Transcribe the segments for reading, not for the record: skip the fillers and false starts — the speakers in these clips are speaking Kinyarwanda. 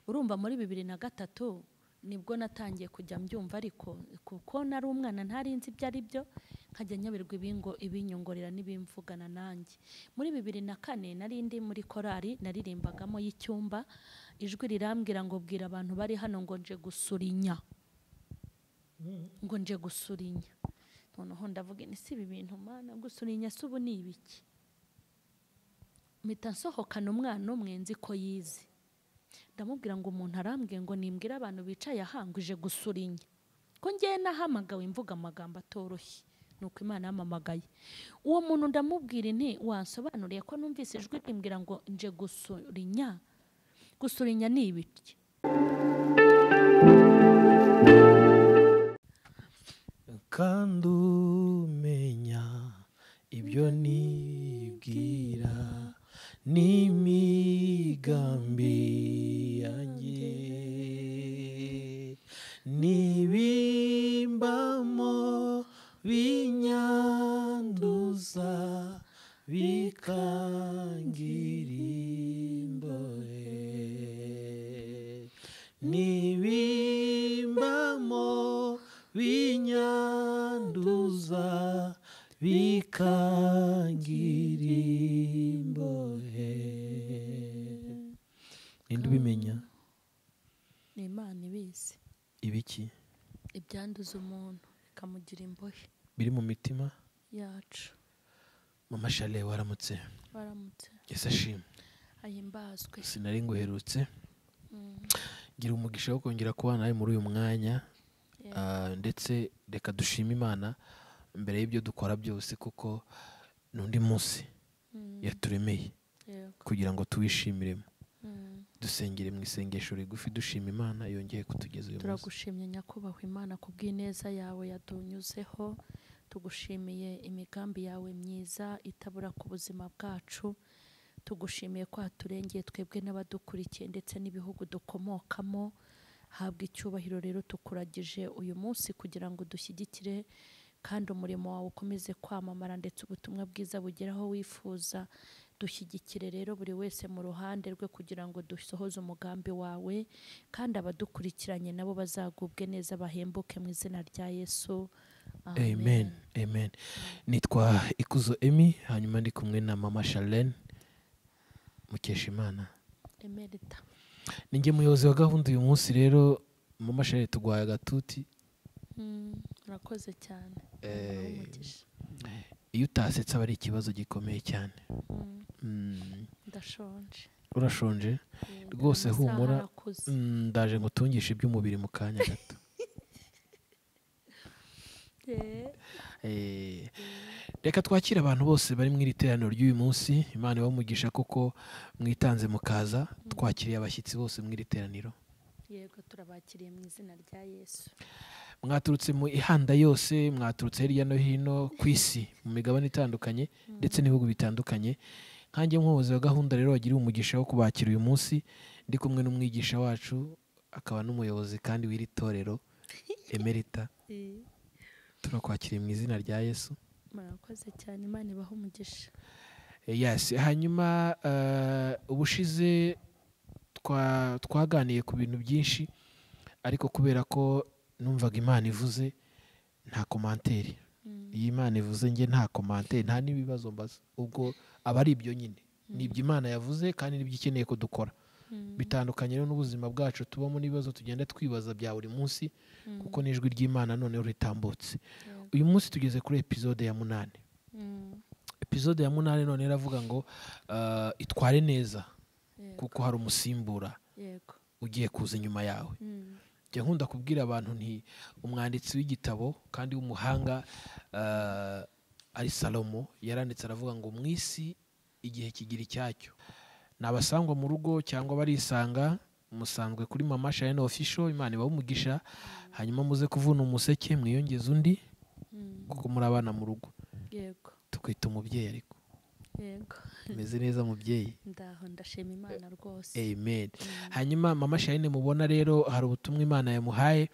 urumva muri 2003 nibwo natangiye kujya mbyumva, ariko kuko nari umwana ntarinzi ibyo ari byo, nkajya nyabirwa ibinyongorera n'ibimvugana nanjye. Muri 2004 nari ndi muri korali naririmbagamo y'icyumba, ijwi rirambwira ngo bwira abantu bari hano ngo nje gusurinya, ngo nje gusurinya. Noneho ndavuga ni si ibi bintu Mana, gusurinya se ubu ni ibiki? Mpita nsohokana umwana umwe nzi ko yize, ndamubwira ngo umuntu arambwiye ngo nimbwira abantu bicaye ahanguje gusurinya, ko ngiye nahamagawe mvuga amagambo atoroshye, nuko Imana yamamagaye. Uwo muntu ndamubwira nti wansobanuriye ko numvise ijwi rimbwira ngo nje gusurinya, gusurinya ni ibiki? Kandi umenya ibyo nibwira n'imigambi yanjye, nibimbamo binyanduza bikangira imbohe, nibimbamo binyanduza bikangira imbohe. Ninde ubimenya? Ni Imana ibizi. Ibiki? Ibyanduza umuntu bikamugira imbohe biri mu mitima yacu. Mama Charlene waramutse? Waramutse. Yesu ashimwe. Ahimbazwe. Sinari nguherutse. Gira umugisha wo kongera kubana nawe muri uyu mwanya. Ndetse reka dushima Imana mbere y'ibyo dukora byose, kuko n'undi munsi yaturemeye kugira ngo tuwishimiremo. Dusengere mu isengesho rigufi dushima Imana yongeye kutugeza uyu munsi. Turagushimye nyakubahwa Imana kubw'ineza yawe yadunyuzeho, tugushimiye imigambi yawe myiza itabura ku buzima bwacu, tugushimiye ko haturengeye twebwe n'abadukurikiye ndetse n'ibihugu dukomokamo. Habwa icyubahiro rero tukuragije uyu munsi kugira ngo dushyigikire kandi umurimo wawe ukomeze kwamamara ndetse ubutumwa bwiza bugera aho wifuza. Dushyigikire rero buri wese mu ruhande rwe kugira ngo dusohoze umugambi wawe, kandi abadukurikiranye nabo bazagubwe neza bahembuke mu izina rya Yesu. Amen. Amen. Nitwa Ikuzo Emi, hanyuma ndi kumwe na Mama Charlene Mukeshimana. Emerita. Ninjye muyobozi wa gahunda uyu munsi rero. Mama Charlene tugwaye agatuti. Urakoze cyane. Umugisha. Iyo utasetse aba ari ikibazo gikomeye cyane. Ndashonje. Urashonje? Rwose humura, ndaje ngutungisha iby'umubiri mu kanya gato. Reka twakire abantu bose bari mu iri teraniro ry'uyu munsi. Imana ibahe umugisha kuko mwitanze mukaza. Twakiriye abashyitsi bose mu iri teraniro. Yego, turabakiriye mu izina rya Yesu. Mwaturutse mu ihanda yose, mwaturutse hirya no hino ku isi mu migabane itandukanye ndetse n'ibihugu bitandukanye. Nkanjye nk'umuyobozi wa gahunda rero wagiriye umugisha wo kubakira uyu munsi, ndi kumwe n'umwigisha wacu akaba n'umuyobozi kandi w'iri torero Emerita. Turakwakiriye mu izina rya Yesu. Murakoze cyane, Imana ibahe umugisha. Yes, hanyuma ubushize twaganiye ku bintu byinshi, ariko kubera ko numvaga Imana ivuze nta komantere. Iyi Imana ivuze nge nta komantere, nta n'ibibazo mbaza. Ubwo aba ari ibyo nyine. Nibyo Imana yavuze kandi nibyo ikeneye ko dukora. Bitandukanye rero n'ubuzima bwacu tubamo n'ibibazo tugenda twibaza bya buri munsi, kuko n'ijwi ry'Imana noneho ritambutse. Uyu munsi tugeze kuri episode ya 8. Episode ya 8 none iravuga ngo itware neza kuko hari umusimbura ugiye kuza inyuma yawe. Njye nkunda kubwira abantu nti umwanditsi w'igitabo kandi w'umuhanga ari Salomo yaranditse aravuga ngo mu isi igihe kigira icyacyo. Nabasangwa mu rugo cyangwa barisanga musanzwe kuri Mama Charlene official. Imana ibahe umugisha, hanyuma muze kuvuna umuseke mwiyongeza undi kuko muri abana mu rugo. Yego. Tukwita umubyeyi ariko. Yego. Meze neza mubyeyi? Ndaho ndashima Imana rwose. Amen. Hanyuma Mama Charlene mubona rero hari ubutumwa Imana yamuhaye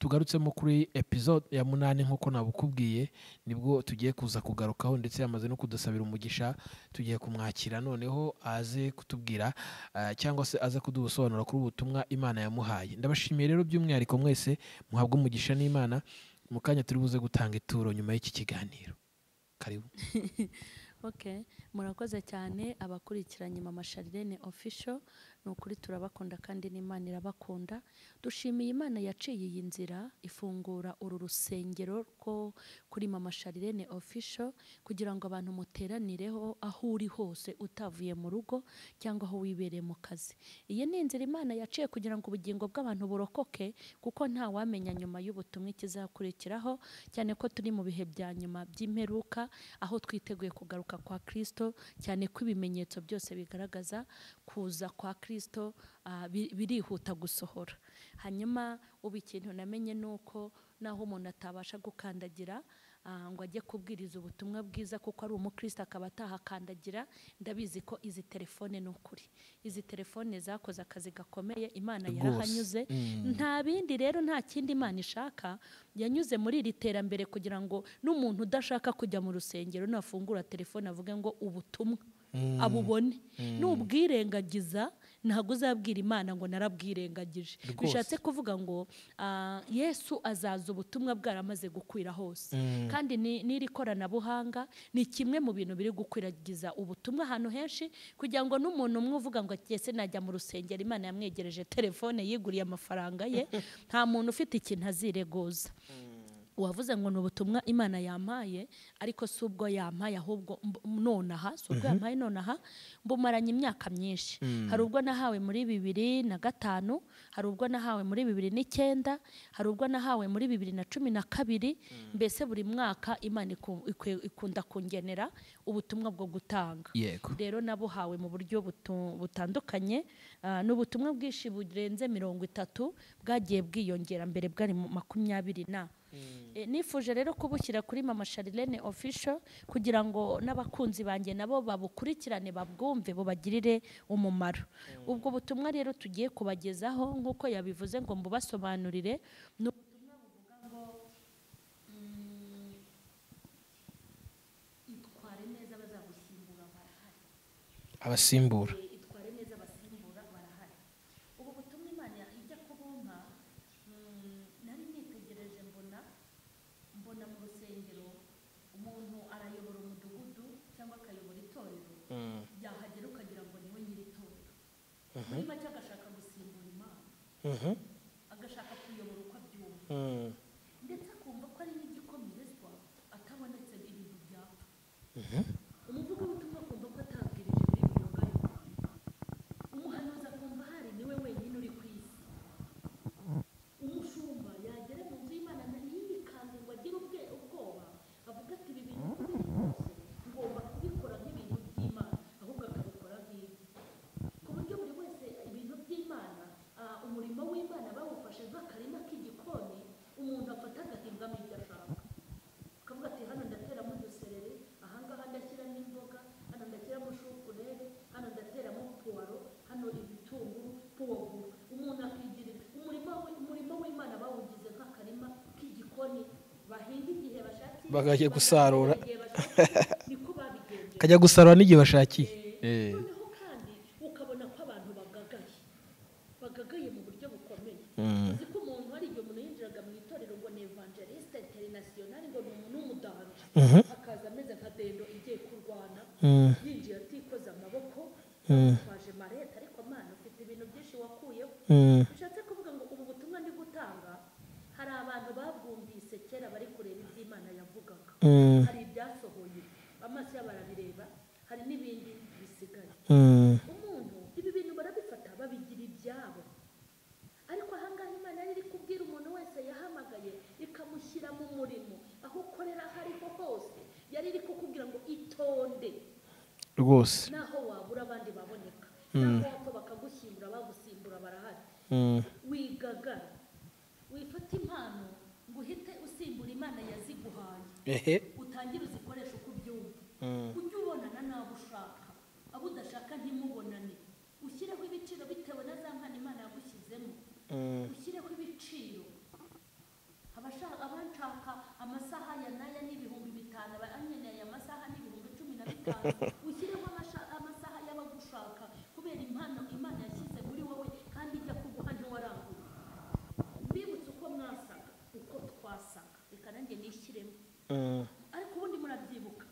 tugarutsemo kuri episode ya 8 nkuko nabukubwiye, nibwo tugiye kuza kugarukaho, ndetse yamaze no kudusabira umugisha. Tugiye kumwakira noneho aze kutubwira cyangwa se aza kudusobanura kuri ubutumwa Imana yamuhaye. Ndabashimiye rero by'umwihariko mwese muhabwa umugisha n'Imana. Mu kanya turi buze gutanga ituro nyuma y'iki kiganiro. Karibu. Okay, murakoze cyane abakurikiranye Mama Charlene official. Nukuri turabakunda kandi n'Imana irabakunda. Dushimiye Imana yaciye iyi nzira ifungura uru rusengero rwo kuri Mama Charlene official kugira ngo abantu muteranireho aho uri hose utavuye mu rugo cyangwa aho wibereye mu kazi. Iyi ni inzira Imana yaciye kugira ngo ubugingo bw'abantu burokoke, kuko nta wamenya nyuma y'ubutumwa ikizakurikiraho, cyane ko turi mu bihe bya nyuma by'imperuka aho twiteguye kugaruka kwa Kristo, cyane ko ibimenyetso byose bigaragaza kuza kwa Kristo birihuta gusohora. Hanyuma ubu ikintu namenye nuko naho umuntu atabasha gukandagira ngo ajye kubwiriza ubutumwa bwiza kuko ari umukristo akaba atahakandagira, ndabizi ko izi telefone n'ukuri, izi telefone zakoze akazi gakomeye. Imana yarahanyuze, nta bindi rero, nta kindi Imana ishaka. Yanyuze muri iri terambere kugira ngo n'umuntu udashaka kujya mu rusengero nafungura telefone avuge ngo ubutumwa abubone. Nubwirengagiza ntabwo uzabwira Imana ngo narabwirengagije. Bishatse kuvuga ngo Yesu azaza ubutumwa bwaramaze gukwira hose, kandi n'iri koranabuhanga ni kimwe mu bintu biri gukwiragiza ubutumwa ahantu henshi, kugira ngo n'umuntu umwe uvuga ngo ese najya mu rusengero, Imana yamwegereje telefone, yiguriye amafaranga ye, nta muntu ufite ikintu aziregoza. Uwavuze ngo n'ubutumwa Imana yampaye, ariko si ubwo yampaye ahubwo nonaha, si ubwo yampaye nonaha, mbumaranye imyaka myinshi. Hari ubwo nahawe muri 2005, hari ubwo nahawe muri 2009, hari ubwo nahawe muri 2012. Mbese buri mwaka Imana ikunda kungenera ubutumwa bwo gutanga. Rero nabuhawe mu buryo butandukanye, n'ubutumwa bwinshi burenze 30 bwagiye bwiyongera, mbere bwari 20 na. Nifuje rero kubushyira kuri Mama Charlene official kugira ngo n'abakunzi banjye nabo babukurikirane, babwumve, bubagirire umumaro. Ubwo butumwa rero tugiye kubagezaho nk'uko yabivuze ngo mbubasobanurire, n'ubutumwa buvuga ngo itware neza bazagusimbura barahari. Abasimbura Itware neza abasimbura barahari. Ubu butumwa Imana ijya kubumpa, nari nitegereje mbona mu rusengero umuntu arayobora umudugudu cyangwa akayobora itorero, yahagera ukagira ngo niwe nyiri itorero. Muri make agashaka gusimbura Imana, agashaka kuyobora uko abyumva, ndetse akumva ko ari n'igikomerezwa atabonetse ibintu byapfa. Umuvugabutumwa akumva ko atabwirije muri biyogayo, umuhanuzi akumva hari niwe wenyine uri ku isi. Umushumba yagera mu nzu y'Imana yikanze ngo agire ubwoba, avuga ati ibi bintu uko biri kose ngomba kubikora nk'ibintu by'Imana, ahubwo akabikora nk'ibi. Ku buryo buri wese ibintu by'Imana, umurimo w'Imana bawufashe nk'akarima k'igikoni, umuntu afata agahingamo ibyo ashaka. Akavuga ati hano ndateramo udusereri, ahangaha ndashyiramo imboga, hano ndashyiramo shukurere, hano ndateramo puwaro, hano ibitunguru, puwavuro. Umuntu akigirira umurimo w'Imana bawugize nk'akarima k'igikoni, bahinga igihe bashakiye, bakajya gusarura, niko babigenje, kajya gusarura n'igihe bashakiye. Noneho kandi ukabona ko abantu bagagaye mu buryo bukomeye. Uzi ko umuntu hari igihe umuntu yinjiraga mu itorero ngo ni evangeliste international, ngo ni umuntu w'umudanje, akaza ameze nka dendo igiye kurwana, yinjiye atikoza amaboko, twaje mareta, ariko Mana ufite ibintu byinshi wakuyeho. Bishatse kuvuga ngo ubu butumwa ndi gutanga, hari abantu babwumvise kera bari kureba iby'Imana yavugaga, hari ibyasohoye amaso yabo arabireba, hari n'ibindi bisigaye. Umuntu ibi bintu barabifata babigira ibyabo, ariko ahangaha Imana yari iri kubwira umuntu wese yahamagaye ikamushyira mu murimo aho ukorera aho ariho hose, yari iri kukubwira ngo itonde rwose, naho wabura abandi baboneka, naho wapfa bakagushyingura, bagusimbura barahari. Wigagara, wifata impano ngo uhite usimbura Imana yaziguhaye, utangire uzikoresha uko ubyumva. Ujye ubonana n'abo ushaka, abo udashaka ntimubonane. Ushyireho ibiciro bitewe na za mpano Imana yagushyizemo, ushyireho ibiciro utazi ushyireho amasaha y'abagushaka kubera impano Imana yashyize muri wowe kandi ijya kuguha ntiwaranguye. Mbibutse uko mwasaga uko twasaga, reka nanjye nishyiremo. Ariko ubundi murabyibuka,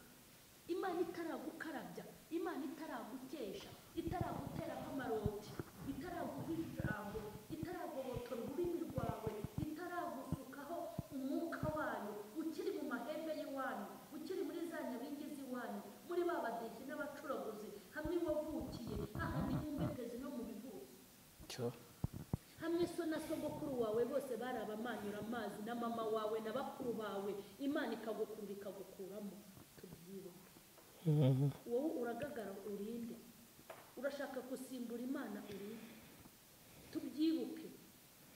Imana itaragukarabya, Imana itaragukesha, itaragutera nk'amaroti, itaraguha ijambo, itaragobotora ururimi rwawe, itaragusukaho umwuka wayo, ukiri mu mahembe y'iwanyu, ukiri muri za nyabingi z'iwanyu, muri ba badeshyi n'abacuraguzi, hamwe wavukiye hahandi mu mbetezi no mu bivuzi, hamwe so na sogokuru wawe bose bari abamanyura amazi, na mama wawe na bakuru bawe, Imana ikagukurura ikagukuramo. Tubyibuke. Wowe uragagara urinde, urashaka gusimbura Imana urinde. Tubyibuke.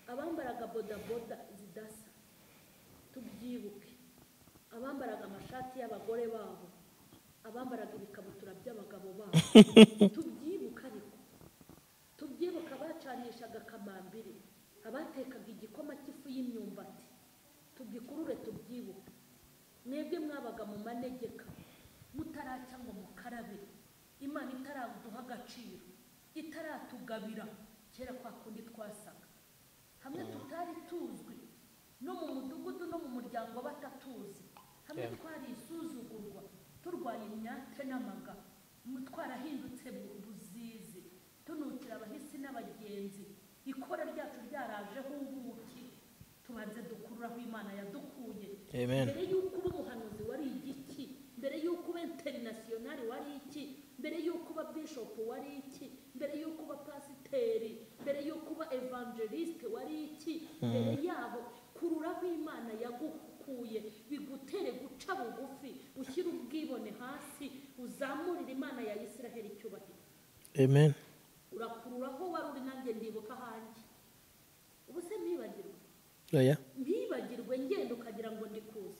Abambaraga bodaboda zidasa, tubyibuke. Abambaraga amashati y'abagore babo, abambaraga ibikabutura by'abagabo babo, tubyibuke. Ariko tubyibuka abacanishaga kamambiri, abatekaga igikoma cy'ifu y'imyumbati, tugikurure tubyibuke. Mwebwe mwabaga mu manegeka mutaracya ngo mukarabe, Imana itaraduha agaciro, itaratugabira kera kwa kundi twasaga, hamwe tutari tuzwi no mu mudugudu no mu muryango batatuzi, hamwe twari isuzugurwa, turwaye imyate n'amaga, twarahindutse buzizi, tunukira abahisi n'abagenzi, ikora ryacu ryarajeho ubuki. Tubanze dukurura aho Imana yadukuye. Mbere y'uko uba umuhanuzi wari igiki, mbere y'uko uba internationali wari iki, mbere y'uko uba bishop wari iki, mbere y'uko uba pasiteri, mbere y'uko uba evangeliste wari iki, mbere yabo kurura aho Imana yagukuye, bigutere guca bugufi, ushyira ubwibone hasi, uzamurira Imana ya Isiraheli icyubahiro. Amen. Urakurura aho wari uri, nanjye ndibuka hanjye. Ubu se mpibagirwa? Oya. Mpibagirwe ngenda ukagira ngo ndi kuza.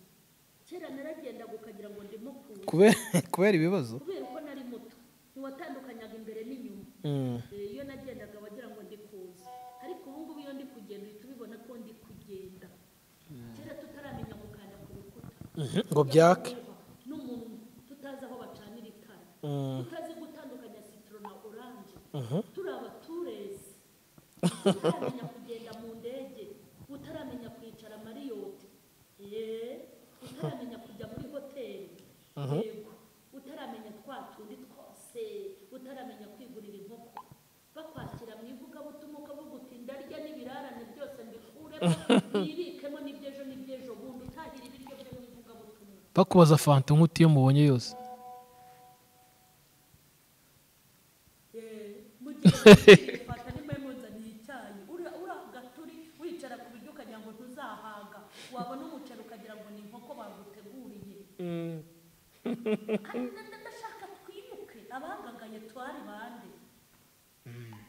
Kera naragendaga ukagira ngo ndimo kuza. Kubera ibibazo? Kubera uko nari muto. Ntiwatandukanyaga imbere n'inyuma. Iyo nagendaga wagira ngo ndi kuza. Ariko ubu ngubu iyo ndi kugenda uhita ubibona ko ndi kugenda. Kera tutaramenya gukanda ku rukuta. Ngo byake. N'umuntu tutazi aho bacanira itara. Tutazi gutandukanya citron na orange. Turi abaturezi. Utaramenya kugenda mu ndege, utaramenya kwicara Marriott, utaramenya kujya muri hoteli, yego, utaramenya twatundi twose, utaramenya kwigurira inkoko, bakwakira mu ivugabutumwa ukavuga uti ndarya n'ibirarane byose mbikuremo, yibikemo n'ibyejo n'ibyejo bundi, utahira ibiryo byo mu ivugabutumwa. Bakubaza fanta nk'uti iyo mubonye yose. Fanta ni memoza ni icyayi, uragaturi wicara ku biryo ukagira ngo ntuzahaga, wabona umuceri ukagira ngo ni inkoko baguteguriye. Ndashaka twimuke, abagagaye twari bande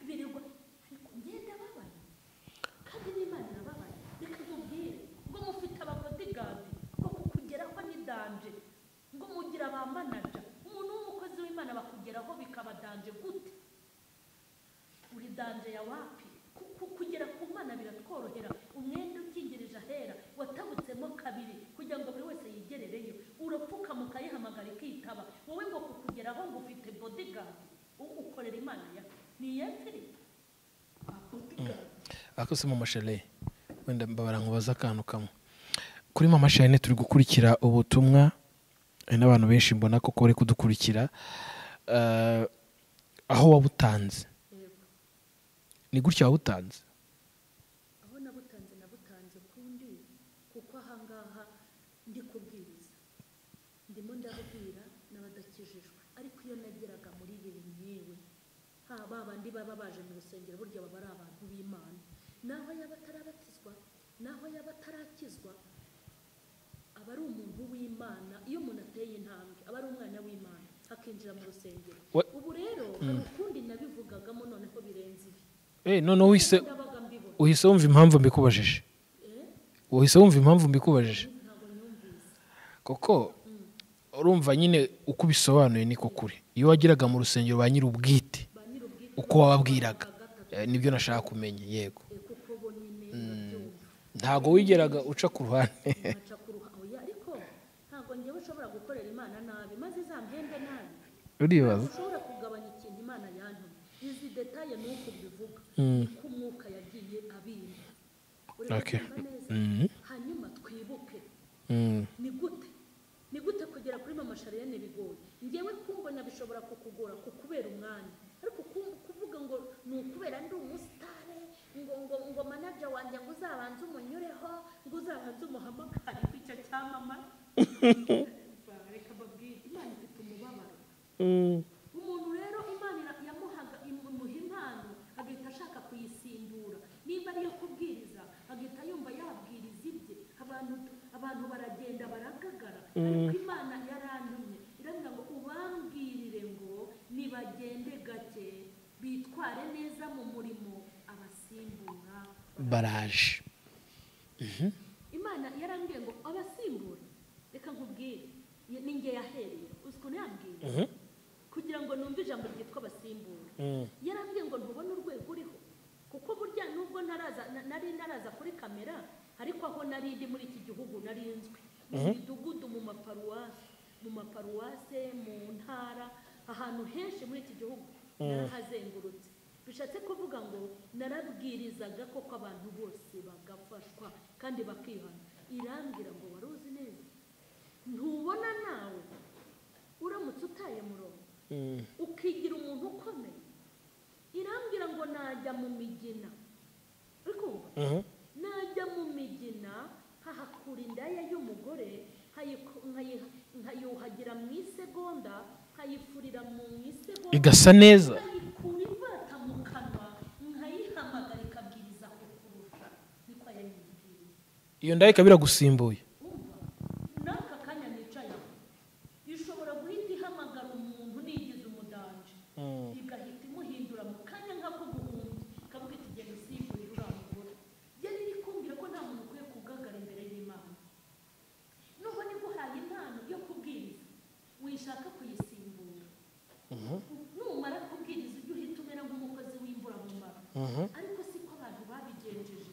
birirwa, ariko ngenda babaye kandi n'Imana irababaye. Reka nkubwire ngo mufite ababodigadi ngo kukugeraho ni danje, ngo mugira ba manager, umuntu w'umukozi w'Imana bakugeraho bikaba danje gute? Uri danje ya wapi? Kugera ku Mana biratworohera, umwenda ukingirije ahera watabutsemo kabiri kugira ngo buri wese yigerereyo, urapfuka mukayihamagara ikitaba. Wowe ngo kukugeraho ngo ufite bodyguard, ukorera Imana ya ni yepfiri bodyguard. Akose Mama Charlene, wenda mbabara nkubaza akantu kamwe. Kuri Mama Charlene turi gukurikira ubutumwa, n'abantu benshi mbona ko kore kudukurikira, aho wabutanze ni gutya wawutanze? Aho nabutanze kundi, kuko ahangaha ndi kubwiriza, ndimo ndabwira n'abadakijijwe. Ariko iyo nageraga muri yewe, ba bandi baba baje mu rusengero burya baba ari abantu b'Imana, naho yaba atarabatizwa, naho yaba atarakizwa, aba ari umuntu w'Imana. Iyo umuntu ateye intambwe aba ari umwana w'Imana, akinjira mu rusengero. Ubu rero hari ukundi nabivugagamo, noneho birenze ibi. None uhise wumva impamvu mbikubajije? Uhise wumva impamvu mbikubajije? Koko urumva nyine uko bisobanuye niko kuri. Iyo wagiraga mu rusengero ba nyir'ubwite uko wababwiraga, nibyo nashaka kumenya. Yego, ntago wigeraga uca ku ruhande. Ariko ntago njyewe ushobora gukorera Imana nabi maze izampembe nabi. uribaza ushobora kugabanya ikintu Imana yantumye izi detaye nuko bivuga ko umwuka yagiye abinda urabyumva neza hanyuma twibuke ni gute kugera kuri mama Charlene bigoye ngewe kumbona bishobora kukugora kukubera umwanya ariko kuvuga ngo ni ukubera ndi umusitare ngo manager wanjye ngo uzabanze umunyureho ngo uzabanze umuhamagare icyo cyamama reka babwire Imana ifite umubabaro umuntu rero Imana yamuhaga imuha impano agahita ashaka kuyisimbura niba ariyo kubwiriza agahita yumva yabwiriza ibye abantu baragenda baragagara ariko Imana yarantumye iravuga ngo ubambwirire ngo nibagende gake bitware neza mu murimo abasimbura baraje Imana yarambwiye ngo abasimbura reka nkubwire ninjye yahereye uziko yambwiye kugira ngo numve ijambo ryitwa abasimbura yarambwiye ngo ntubone urwego uriho kuko burya nubwo naraza kuri kamera ariko aho nari ndi muri iki gihugu nari nzwi mu midugudu mu maparuwase mu ntara ahantu henshi muri iki gihugu narahazengurutse bishatse kuvuga ngo narabwirizaga koko abantu bose bagafashwa kandi bakihana irambwira ngo wari uzi neza ntubona nawe uramutse utaye murongo ukigira umuntu ukomeye irambwira ngo najya mu migina ariko najya mu migina hahakura indaya y'umugore nkayuhagira mu isegonda nkayifurira mu isegonda igasa neza nkayikura ivata mu kanwa nkayihamagara ikabwiriza kukurusha niko yayibwiriye iyo ndaye kabira gusimbuye n'aka kanya nicaye ishobora guhita ihamagara umuntu nigize umudanje igahita imuhindura mu kanya nk'ako guhumbya ikavuga iti genda usimbuye uriya mugore yari iri kumbwira ko nta muntu ukwiye kugagara imbere y'Imana n'ubu niguhaye impano yo kubwiriza wishaka kuyisimbura numara kubwiriza ujye uhita umera nk'umukozi w'imburamumaro ariko siko abantu babigenjeje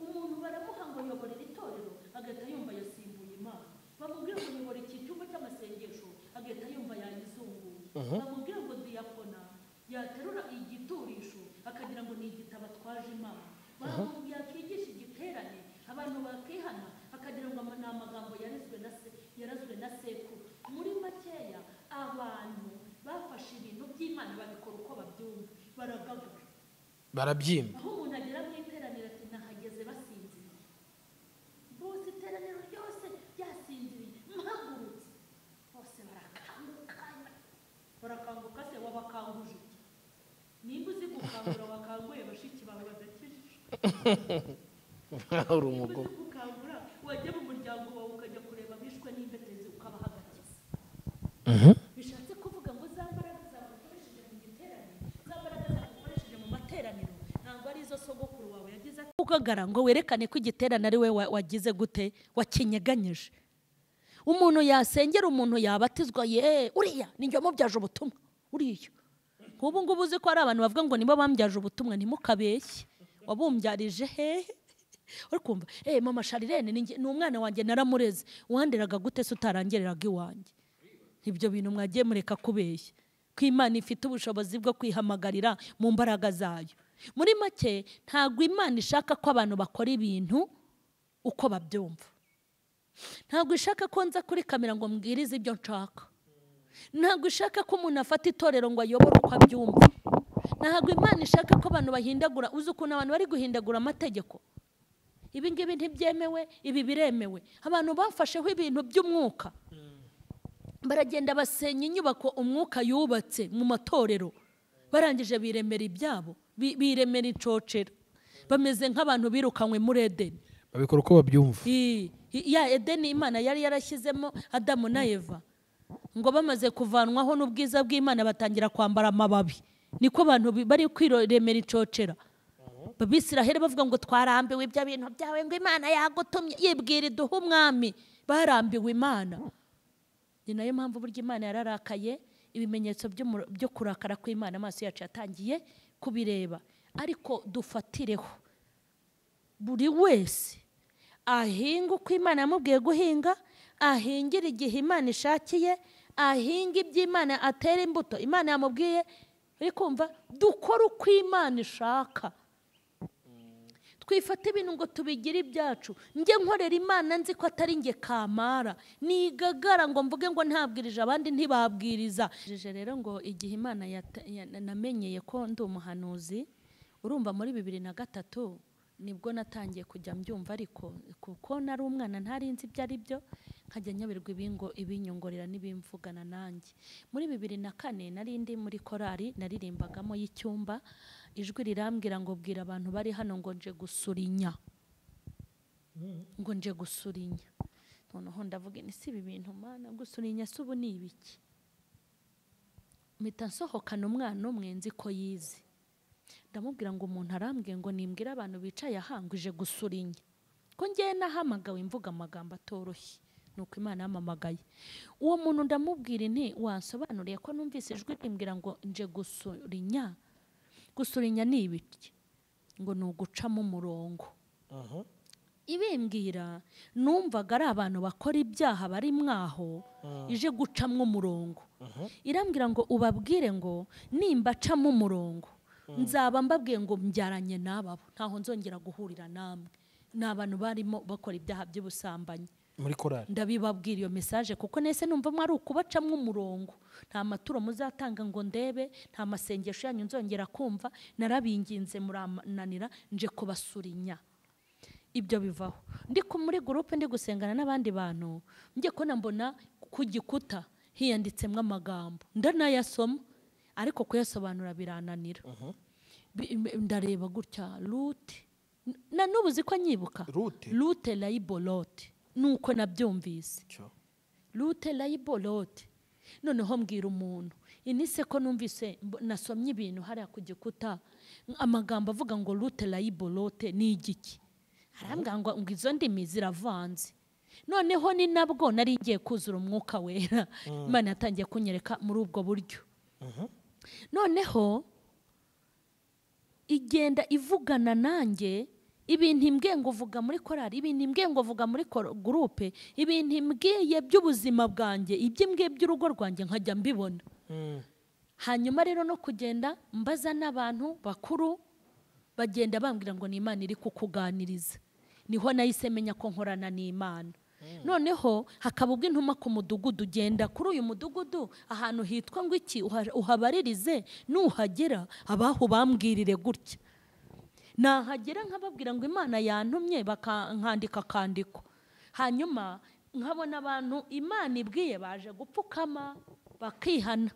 umuntu baramuha ngo yoborera itorero agahita yumva yasimbuye Imana bamubwira ngo yobora iki cyumba cy'amasengesho agahita yumva yayizunguye bamubwira ngo diyakona yaterura igiturisho akagira ngo ni igitabo atwaje Imana yakwigisha igiterane abantu bakihana akagira ngo ni amagambo yarazwe na sekuru muri makeya abantu bafashe ibintu by'Imana babikora uko babyumva baragagara barabyimba aho umuntu agera mu iteraniro ati nahageze basinziriye bose iteraniro ryose ryasinziriye mpagurutse bose barakanguka se wabakanguje iki nimba uzi gukangura wakanguye bashiki bawe badakijije uri umugabo gukangura wajya mu muryango wawe ukajya kureba bishwe n'imbetezi ukabahagakiza bishatse kuvuga ngo za mbaraga zagukoresheje mu giterane za mbaraga zagukoresheje mu materaniro ntabwo ari izo sogokuru wawe yagize kugagara ngo werekane ko igiterane ari we wagize gute wakinyeganyije umuntu yasengera umuntu yabatizwa uriya ninjye wamubyaje ubutumwa uriya nk'ubu ngubu uzi ko hari abantu bavuga ngo nibo bambyaje ubutumwa ntimukabeshye wabumbyarije hehe uri kumva mama Charlene ni umwana wanjye naramureze wanderaga gute se utarangereraga iwanjye ibyo bintu mwagiye mureka kubeshya ko Imana ifite ubushobozi bwo kwihamagarira mu mbaraga zayo muri make ntabwo Imana ishaka ko abantu bakora ibintu uko babyumva ntabwo ishaka ko nza kuri kamera ngo mbwirize ibyo nshaka ntabwo ishaka ko umuntu afata itorero ngo ayobore uko abyumva ntabwo Imana ishaka ko abantu bahindagura uzi ukuntu abantu bari guhindagura amategeko ibi ngibi ntibyemewe ibi biremewe abantu bafasheho ibintu by'umwuka baragenda basenya inyubako umwuka yubatse mu matorero barangije biremera ibyabo biremera incocera bameze nk'abantu birukanywe muri Edeni babikora uko babyumva ya Edeni Imana yari yarashyizemo Adamu na Eva ngo bamaze kuvanwaho n'ubwiza bw'Imana batangira kwambara amababi niko abantu bari kwiremera incocera Abisiraheli bavuga ngo twarambiwe ibyo bintu byawe ngo Imana yagutumye yibwira iduha umwami barambiwe Imana ni nayo mpamvu burya Imana yararakaye ibimenyetso byo kurakara kw'Imana amaso yacu yatangiye kubireba ariko dufatireho buri wese ahinga uko Imana yamubwiye guhinga ahingira igihe Imana ishakiye ahinga iby'Imana, atera imbuto Imana yamubwiye. uri kumva, dukora uko Imana ishaka. Twifata ibintu ngo tubigire ibyacu. Njye nkorera Imana nzi ko atari njye kamara, nigagara ngo mvuge ngo ntabwirije abandi ntibabwiriza. Rero ngo igihe Imana namenyeye ko ndi umuhanuzi, urumva muri 2003 nibwo natangiye kujya mbyumva, ariko kuko nari umwana ntari nzi ibyo ari byo, nkajya nyoberwa ibinyongorera n'ibimvugana nanjye. Muri 2004 nari ndi muri korari naririmbagamo y'icyumba, ijwi rirambwira ngo bwira abantu bari hano ngo nje gusurinya, ngo nje gusurinya. Noneho ndavuga ni si ibi bintu Mana, gusurinya se ubu ni ibiki? Mpita nsohokana umwana umwe nzi ko yize, ndamubwira ngo umuntu arambwiye ngo nimbwire abantu bicaye ahanguje gusurinya, ko ngiye nahamagawe imvuga amagambo atoroshye, nuko Imana yamamagaye. Uwo muntu ndamubwira nti wansobanuriye ko numvise ijwi rimbwira ngo nje gusurinya. Gusurinya ni ibiki? Ngo ni ugucamo umurongo. Ibimbwira numvaga ari abantu bakora ibyaha bari mwaho, ije gucamo umurongo. Irambwira ngo ubabwire ngo nimba acamo umurongo nzaba mbabwiye ngo mbyaranye n'ababo, ntaho nzongera guhurira namwe. Ni abantu barimo bakora ibyaha by'ubusambanyi muri korari. Ndabibabwira iyo message kuko nese numva mwari ukubacamwe umurongo. Nta maturo muzatanga ngo ndebe, nta masengesho yanyu nzongera kumva, narabinginze murananira, nje kubasurinya. Ibyo bivaho. Ndi muri groupe ndi gusengana n'abandi bantu, njye ko nambona ku gikuta hiyanditsemo amagambo, ndanayasoma ariko kuyasobanura birananira. Ndareba gutya route na nubuzi ko nyibuka route laibolote, nuko nabyumvise route laibolote. Noneho mbwira umuntu inise ko numvise nasomye ibintu hariya ku gikuta amagambo avuga ngo route laibolote ni igiki. Arambwira ngo izo ndimi ziravanze. Noneho ni nabwo nari ngiye kuzura umwuka wera, Imana yatangiye kunyereka muri ubwo buryo. Noneho igenda ivugana nanjye ibintu imbwiye ngo vuga muri korari, ibintu imbwiye ngo vuga muri groupe, ibintu imbwiye by'ubuzima bwanjye, iby'imbwiye by'urugo rwanjye nkajya mbibona. Hanyuma rero no kugenda mbaza n'abantu bakuru bagenda bambwira ngo ni Imana iri kukuganiriza. Niho nahise menya ko nkorana n'Imana. Noneho hakabubwa intuma ku mudugudu, ugenda kuri uyu mudugudu ahantu hitwa ngo iki uhabaririze, nuhagera abaho bambwirire gutya. Nahagera nkababwira ngo Imana yantumye, bakankandika kandiko. Hanyuma nkabona abantu Imana ibwiye baje gupfukama bakihana,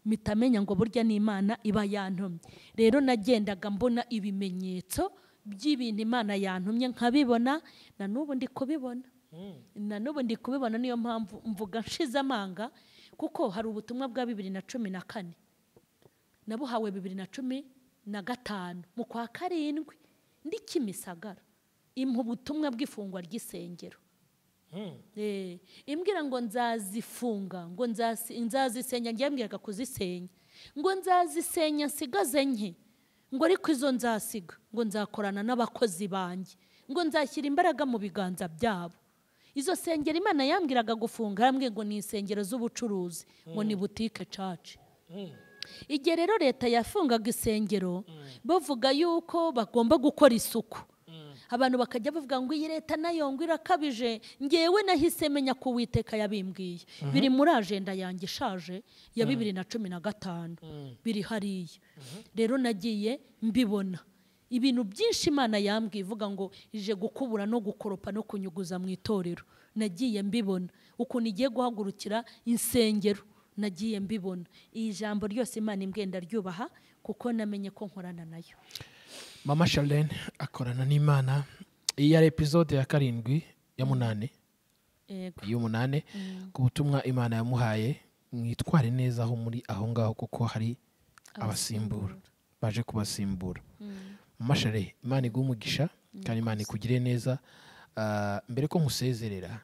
mitamenya ngo burya ni Imana iba yantumye. Rero nagendaga mbona ibimenyetso by'ibintu Imana yantumye nkabibona, na n'ubu ndi kubibona. Niyo mpamvu mvuga nshize amanga, kuko hari ubutumwa bwa 2014 nabuhawe 2015 mu kwa karindwi ndi Kimisagara, impa ubutumwa bw'ifungwa ry'isengero. Imbwira ngo nzazifunga, ngo nzazisenya, ngiye mbwiraga kuzisenya, ngo nzazisenya nsigaze nke, ngo ariko izo nzasiga ngo nzakorana n'abakozi banjye, ngo nzashyira imbaraga mu biganza byabo. Izo sengero Imana yambwiraga gufunga, yambwiye ngo ni insengero z'ubucuruzi, ngo ni butike church. Igihe rero leta yafungaga isengero, bavuga yuko bagomba gukora isuku, abantu bakajya bavuga ngo iyi leta nayo ngo irakabije. Ngewe nahise menya ko Uwiteka yabimbwiye, biri muri agenda yanjye ishaje ya 2015, biri hariya. Rero nagiye mbibona ibintu byinshi Imana yambwiye ivuga ngo ije gukubura no gukoropa no kunyuguza mu itorero. Nagiye mbibona ukuntu igiye guhagurukira insengero, nagiye mbibona. Iyi jambo ryose Imana imbwenda ryubaha kuko namenye ko nkorana nayo. Mama Charlene akorana n'Imana. Iyi ari episode ya 7 ya 8 y'umunane ku butumwa Imana yamuhaye. Mwitware neza aho muri aho ngaho kuko hari abasimbura baje kubasimbura. Mama Charlene, Imana iguhe umugisha kandi Imana ikugire neza. Mbere ko musezerera,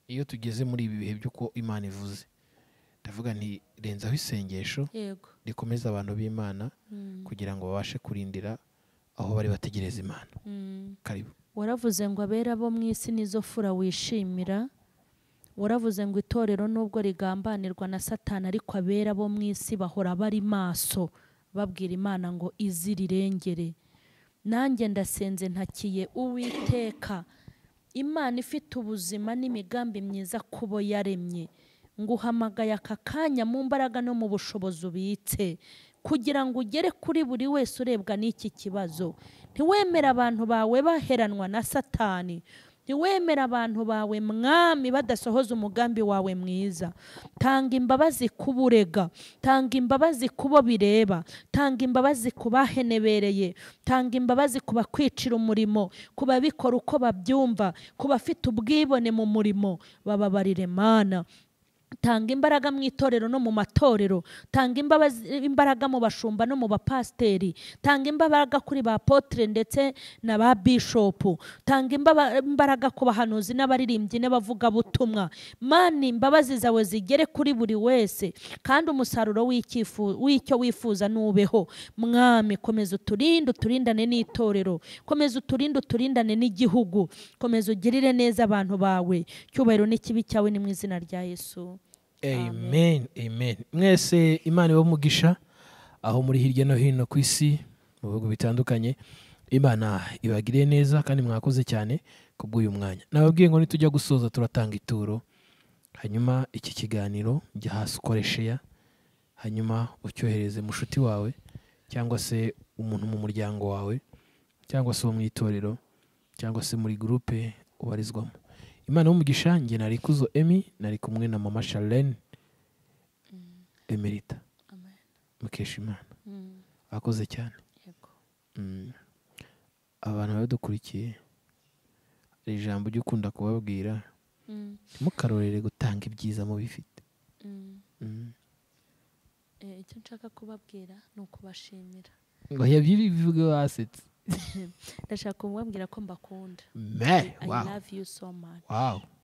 iyo tugeze muri ibi bihe by'uko Imana ivuze, ndavuga nti renzaho isengesho rikomeza abantu b'Imana kugira ngo babashe kurindira aho bari bategereza Imana. Karibu. Waravuze ngo abera bo mu isi nizo fura wishimira, waravuze ngo itorero nubwo rigambanirwa na Satani ariko abera bo mu isi bahora bari maso babwira Imana ngo izirirengere. Nanjye ndasenze ntakiye Uwiteka, Imana ifite ubuzima n'imigambi myiza kubo yaremye, nguhamagaye aka kanya mu mbaraga no mu bushobozi ubitse kugira ngo ugere kuri buri wese urebwa n'iki kibazo. Ntiwemere abantu bawe baheranwa na Satani, ntiwemere abantu bawe mwami badasohoza umugambi wawe mwiza. Tanga imbabazi kuburega, tanga imbabazi kubo bireba, tanga imbabazi kubahenebereye, tanga imbabazi kubakwicira umurimo, kubabikora uko babyumva, kubafite ubwibone mu murimo, bababarire Mana. Tanga imbaraga mu itorero no mu matorero, tanga imbaraga mu bashumba no mu bapasiteri, tanga imbaraga kuri ba apotre ndetse na ba bishopu, tanga imbaraga ku bahanuzi n'abaririmbyi n'abavuga butumwa. Mana, imbabazi zawe zigere kuri buri wese kandi umusaruro w'icyo wifuza nubeho. Mwami, komeza uturinde, uturindane n'itorero, komeza uturinde, uturindane n'igihugu, komeza ugirire neza abantu bawe. Cyubahiro n'ikibi cyawe ni mu izina rya Yesu. Amen, amen. Mwese Imana ibahe umugisha aho muri hirya no hino ku isi mu bihugu bitandukanye. Imana ibagiriye neza kandi mwakoze cyane kubw'uyu mwanya. Nababwiye ngo nitujya gusoza turatanga ituro, hanyuma iki kiganiro jya hasi ukoresheya, hanyuma ucyohereze mushuti wawe cyangwa se umuntu mu muryango wawe cyangwa se wo mu itorero cyangwa se muri groupe ubarizwamo. Imana umugisha. Nge nari Kuzo Emi, nari kumwe na mama Charlene Emerita. Amen. Mukesha Imana. Akoze cyane. Yego. Abantu badukurikiye hari ijambo ryo ukunda kubabwira, mukarorere gutanga ibyiza mu bifite. Icyo nshaka kubabwira ni ukubashimira. Ngo yabivuge wasetse. Ndashaka kumubwira ko mbakunda. Wow. I love you so much. Wow.